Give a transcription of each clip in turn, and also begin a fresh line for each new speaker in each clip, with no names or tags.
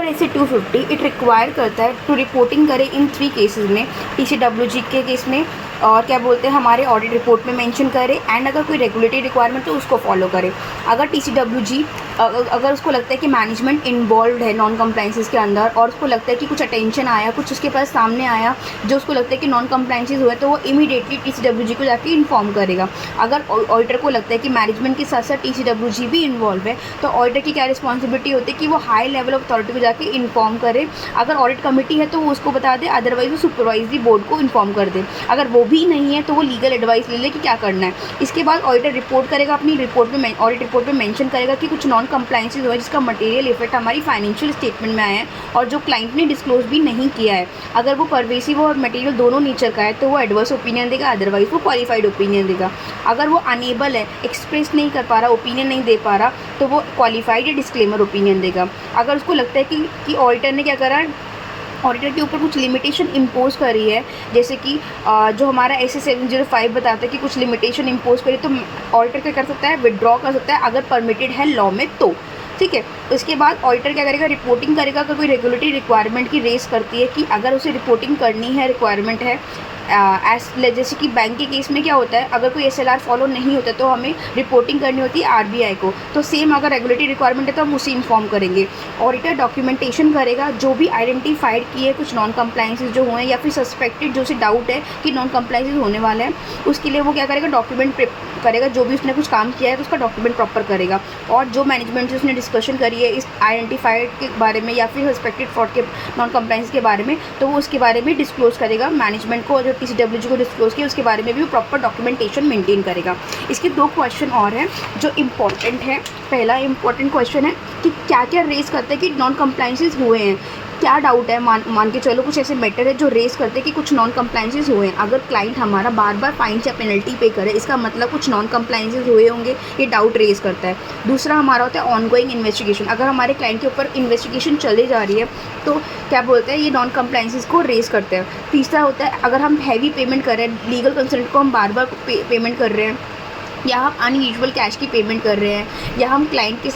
ऐसे 250 it require करता है टू रिपोर्टिंग करे इन 3 केसेस में, TCWG के केस में, और क्या बोलते हैं हमारे ऑडिट रिपोर्ट में मेंशन करे, एंड अगर कोई रेगुलेटरी रिक्वायरमेंट तो उसको फॉलो करे। अगर TCWG अगर उसको लगता है कि मैनेजमेंट इन्वॉल्व है नॉन कंप्लाइंसेस के अंदर, और उसको लगता है कि कुछ अटेंशन आया, कुछ उसके पास सामने आया जो उसको लगता है कि नॉन कंप्लाइंसेस हुए, तो वो इमीडिएटली TCWG को जाके इन्फॉर्म करेगा। अगर ऑडिटर को लगता है कि मैनेजमेंट के साथ साथ TCWG भी इन्वॉल्व है, तो ऑडिटर की क्या रिस्पॉन्सिबिलिटी होती है कि वो हाई लेवल ऑफ अथॉरिटी को जाके इन्फॉर्म करे। अगर ऑडिट कमेटी है तो वो उसको बता दे, अदरवाइज वो सुपरवाइजरी बोर्ड को इन्फॉर्म कर दे। अगर वो भी नहीं है तो वो लीगल एडवाइस ले ले कि क्या करना है। इसके बाद ऑडिटर रिपोर्ट करेगा, अपनी रिपोर्ट में ऑडिट रिपोर्ट में मेंशन करेगा कि कुछ नॉन कंप्लाइंसेस हुआ जिसका मटेरियल इफेक्ट हमारी फाइनेंशियल स्टेटमेंट में आया है और जो क्लाइंट ने डिस्क्लोज भी नहीं किया है। अगर वो परवेसिव और मटेरियल दोनों नेचर का है तो वो एडवर्स ओपिनियन देगा, अदरवाइज वो क्वालिफाइड ओपिनियन देगा। अगर वो अनेबल है, एक्सप्रेस नहीं कर पा रहा, ओपिनियन नहीं दे पा रहा, तो वो क्वालिफाइड या डिस्क्लेमर ओपिनियन देगा। अगर उसको लगता है कि ऑडिटर ने क्या करा, ऑडिटर के ऊपर कुछ लिमिटेशन इम्पोज करी है, जैसे कि जो हमारा SA 705 बताता है कि कुछ लिमिटेशन इम्पोज करी, तो ऑडिटर क्या कर सकता है, विड्रॉ कर सकता है अगर परमिटेड है लॉ में तो। ठीक है, उसके बाद ऑडिटर क्या करेगा, रिपोर्टिंग करेगा। अगर कोई रेगुलेटरी रिक्वायरमेंट की रेस करती है कि अगर उसे रिपोर्टिंग करनी है, रिक्वायरमेंट है, जैसे कि बैंक के केस में क्या होता है, अगर कोई SLR फॉलो नहीं होता तो हमें रिपोर्टिंग करनी होती है RBI को। तो सेम अगर रेगुलेटरी रिक्वायरमेंट है तो हम उसे इन्फॉर्म करेंगे। ऑडिटर डॉक्यूमेंटेशन करेगा, जो भी आइडेंटिफाइड किए कुछ नॉन कंप्लाइंसेस जो हुए या फिर सस्पेक्टेड जो से डाउट है कि नॉन कंप्लाइंसेस होने वाले हैं, उसके लिए वो क्या करेगा, डॉक्यूमेंट करेगा। जो भी उसने कुछ काम किया है तो उसका डॉक्यूमेंट प्रॉपर करेगा, और जो मैनेजमेंट से उसने डिस्कशन करी है इस आइडेंटिफाइड के बारे में या फिर सस्पेक्टेड फ्रॉड के नॉन कंप्लाइंस के बारे में, तो वो उसके बारे में डिस्क्लोज करेगा मैनेजमेंट को। जो TCWG को डिस्क्लोज किया उसके बारे में भी वो प्रॉपर डॉक्यूमेंटेशन मेंटेन करेगा। इसके 2 क्वेश्चन और हैं जो इम्पॉर्टेंट है। पहला इम्पॉर्टेंट क्वेश्चन है कि क्या क्या रेस करते हैं कि नॉन कंप्लाइंसेस हुए हैं, क्या डाउट है, मान के चलो कुछ ऐसे मैटर है जो रेस करते हैं कि कुछ नॉन कंप्लाइंसेस हुए हैं। अगर क्लाइंट हमारा बार बार फाइन या पेनल्टी पे करे, इसका मतलब कुछ नॉन कंप्लाइंसेस हुए होंगे, ये डाउट रेस करता है। दूसरा हमारा होता है ऑनगोइंग इन्वेस्टिगेशन। अगर हमारे क्लाइंट के ऊपर इन्वेस्टिगेशन चली जा रही है तो क्या बोलते हैं, ये नॉन कंप्लाइंसेस को रेस करते हैं। तीसरा होता है अगर हम हैवी पेमेंट कर रहे हैं, लीगल कंसल्टेंट को हम बार बार पेमेंट कर रहे हैं, या हम अनयूजुअल कैश की पेमेंट कर रहे हैं, या हम क्लाइंट के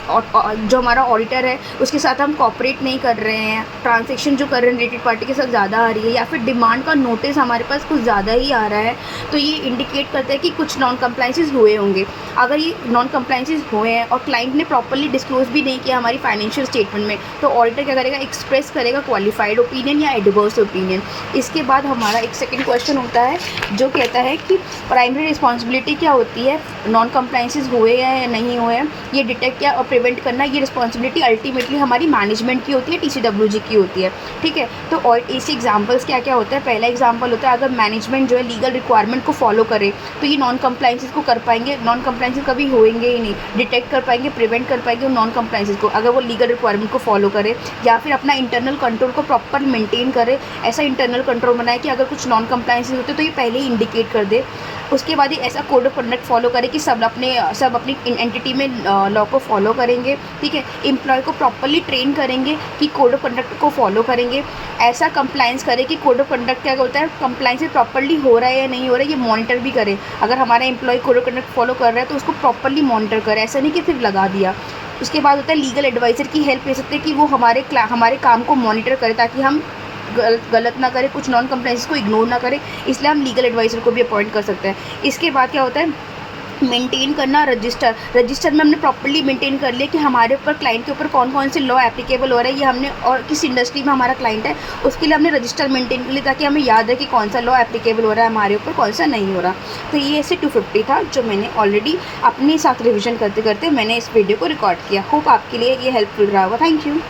जो हमारा ऑडिटर है उसके साथ हम कॉपरेट नहीं कर रहे हैं, ट्रांजैक्शन जो कर रहे हैं रिलेटेड पार्टी के साथ ज़्यादा आ रही है, या फिर डिमांड का नोटिस हमारे पास कुछ ज़्यादा ही आ रहा है, तो ये इंडिकेट करता है कि कुछ नॉन कंप्लाइंसेस हुए होंगे। अगर ये नॉन कंप्लाइंसेस हुए हैं और क्लाइंट ने प्रॉपरली डिस्क्लोज भी नहीं किया हमारी फाइनेंशियल स्टेटमेंट में, तो ऑडिटर क्या करेगा, एक्सप्रेस करेगा क्वालिफाइड ओपिनियन या एडवर्स ओपिनियन। इसके बाद हमारा एक सेकेंड क्वेश्चन होता है जो कहता है कि प्राइमरी रिस्पॉन्सिबिलिटी क्या होती है, नॉन कंप्लाइंसेस हुए हैं या नहीं हुए हैं ये डिटेक्ट या प्रिवेंट करना, ये रिस्पॉन्सिबिलिटी अल्टीमेटली हमारी मैनेजमेंट की होती है, TCWG की होती है। ठीक है, तो और इसी एग्जांपल्स क्या क्या होता है। पहला एग्जांपल होता है अगर मैनेजमेंट जो है लीगल रिक्वायरमेंट को फॉलो करे तो ये नॉन कंप्लाइंसेस को कर पाएंगे, नॉन कंप्लाइंसेस कभी होएंगे ही नहीं, डिटेक्ट कर पाएंगे, प्रिवेंट कर पाएंगे नॉन कंप्लाइंसेस को अगर वो लीगल रिक्वायरमेंट को फॉलो करे, या फिर अपना इंटरनल कंट्रोल को प्रॉपर मेंटेन करे। ऐसा इंटरनल कंट्रोल बनाए कि अगर कुछ नॉन कंप्लाइंसेस होते तो ये पहले ही इंडिकेट कर दे। उसके बाद ही ऐसा कोड ऑफ कंडक्ट फॉलो करे कि सब अपनी एंटिटी में लॉ को फॉलो करेंगे। ठीक है, एम्प्लॉय को प्रॉपरली ट्रेन करेंगे कि कोड ऑफ कंडक्ट को फॉलो करेंगे। ऐसा कंप्लाइंस करे कि कोड ऑफ कंडक्ट क्या होता है, कंप्लाइंस प्रॉपरली हो रहा है या नहीं हो रहा है ये मॉनिटर भी करे। अगर हमारा employ code of conduct follow कर रहा है तो उसको प्रॉपरली मॉनिटर करे, ऐसा नहीं कि सिर्फ लगा दिया। उसके बाद होता है लीगल एडवाइज़र की हेल्प ले सकते हैं कि वो हमारे काम को मॉनिटर करे ताकि हम गलत ना करें, कुछ नॉन कंप्लाइंसेस को इग्नोर ना करें, इसलिए हम लीगल एडवाइज़र को भी अपॉइंट कर सकते हैं। इसके बाद क्या होता है, मेंटेन करना रजिस्टर में हमने प्रॉपर्ली मेंटेन कर लिया कि हमारे ऊपर क्लाइंट के ऊपर कौन कौन से लॉ एप्लीकेबल हो रहा है, ये हमने, और किस इंडस्ट्री में हमारा क्लाइंट है उसके लिए हमने रजिस्टर मेंटेन कर लिया ताकि हमें याद है कि कौन सा लॉ एप्लीकेबल हो रहा है हमारे ऊपर, कौन सा नहीं हो रहा। तो ये ऐसे 250 था जो मैंने ऑलरेडी अपने साथ रिविजन करते करते मैंने इस वीडियो को रिकॉर्ड किया। होप आपके लिए ये हेल्पफुल रहा होगा। Thank you.